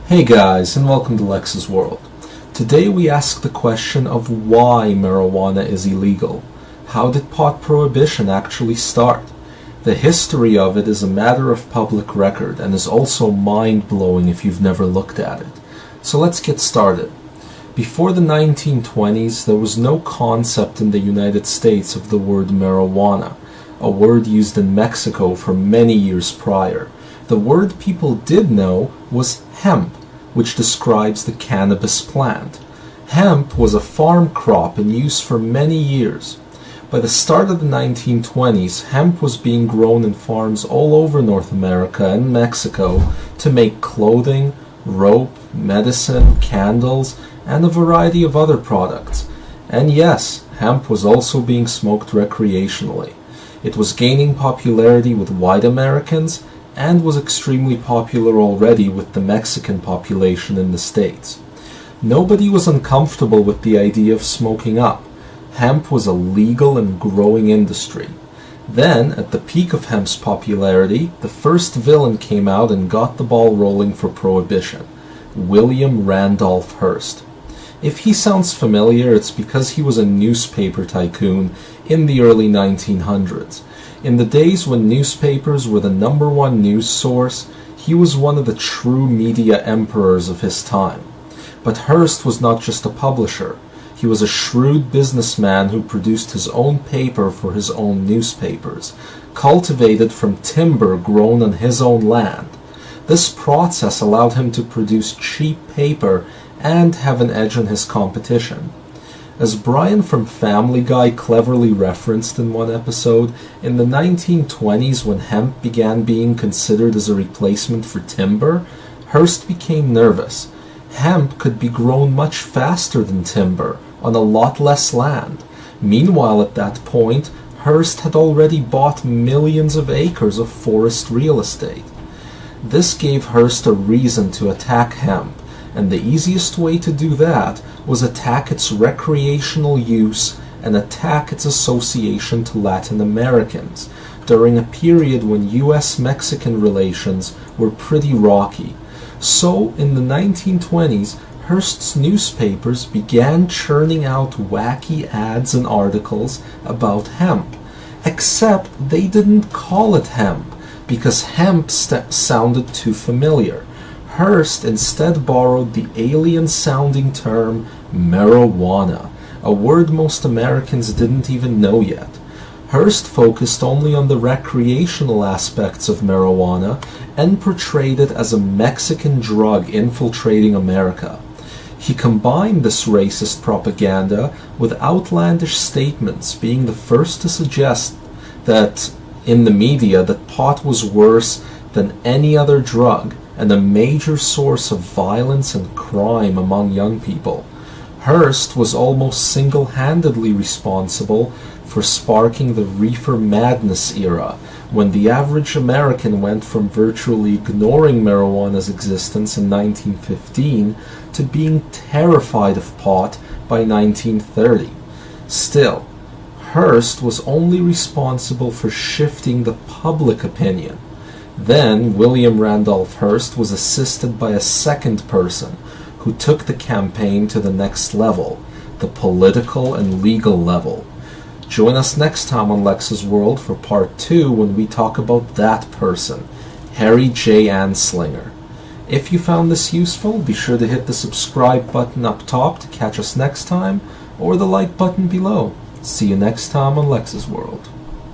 Hey guys, and welcome to Lex's World. Today we ask the question of why marijuana is illegal. How did pot prohibition actually start? The history of it is a matter of public record and is also mind-blowing if you've never looked at it. So let's get started. Before the 1920s, there was no concept in the United States of the word marijuana, a word used in Mexico for many years prior. The word people did know was hemp, which describes the cannabis plant. Hemp was a farm crop in use for many years. By the start of the 1920s, hemp was being grown in farms all over North America and Mexico to make clothing, rope, medicine, candles, and a variety of other products. And yes, hemp was also being smoked recreationally. It was gaining popularity with white Americans and was extremely popular already with the Mexican population in the States. Nobody was uncomfortable with the idea of smoking up. Hemp was a legal and growing industry. Then, at the peak of hemp's popularity, the first villain came out and got the ball rolling for Prohibition: William Randolph Hearst. If he sounds familiar, it's because he was a newspaper tycoon in the early 1900s. In the days when newspapers were the #1 news source, he was one of the true media emperors of his time. But Hearst was not just a publisher. He was a shrewd businessman who produced his own paper for his own newspapers, cultivated from timber grown on his own land. This process allowed him to produce cheap paper and have an edge on his competition. As Brian from Family Guy cleverly referenced in one episode, in the 1920s when hemp began being considered as a replacement for timber, Hearst became nervous. Hemp could be grown much faster than timber, on a lot less land. Meanwhile, at that point, Hearst had already bought millions of acres of forest real estate. This gave Hearst a reason to attack hemp, and the easiest way to do that was attack its recreational use and attack its association to Latin Americans during a period when U.S.-Mexican relations were pretty rocky. So, in the 1920s, Hearst's newspapers began churning out wacky ads and articles about hemp. Except they didn't call it hemp, because hemp sounded too familiar. Hearst instead borrowed the alien-sounding term marijuana, a word most Americans didn't even know yet. Hearst focused only on the recreational aspects of marijuana and portrayed it as a Mexican drug infiltrating America. He combined this racist propaganda with outlandish statements, being the first to suggest that in the media that pot was worse than any other drug and a major source of violence and crime among young people. Hearst was almost single-handedly responsible for sparking the reefer madness era, when the average American went from virtually ignoring marijuana's existence in 1915 to being terrified of pot by 1930. Still, Hearst was only responsible for shifting the public opinion. Then, William Randolph Hearst was assisted by a second person who took the campaign to the next level, the political and legal level. Join us next time on Lex's World for Part 2 when we talk about that person, Harry J. Anslinger. If you found this useful, be sure to hit the subscribe button up top to catch us next time, or the like button below. See you next time on Lex's World.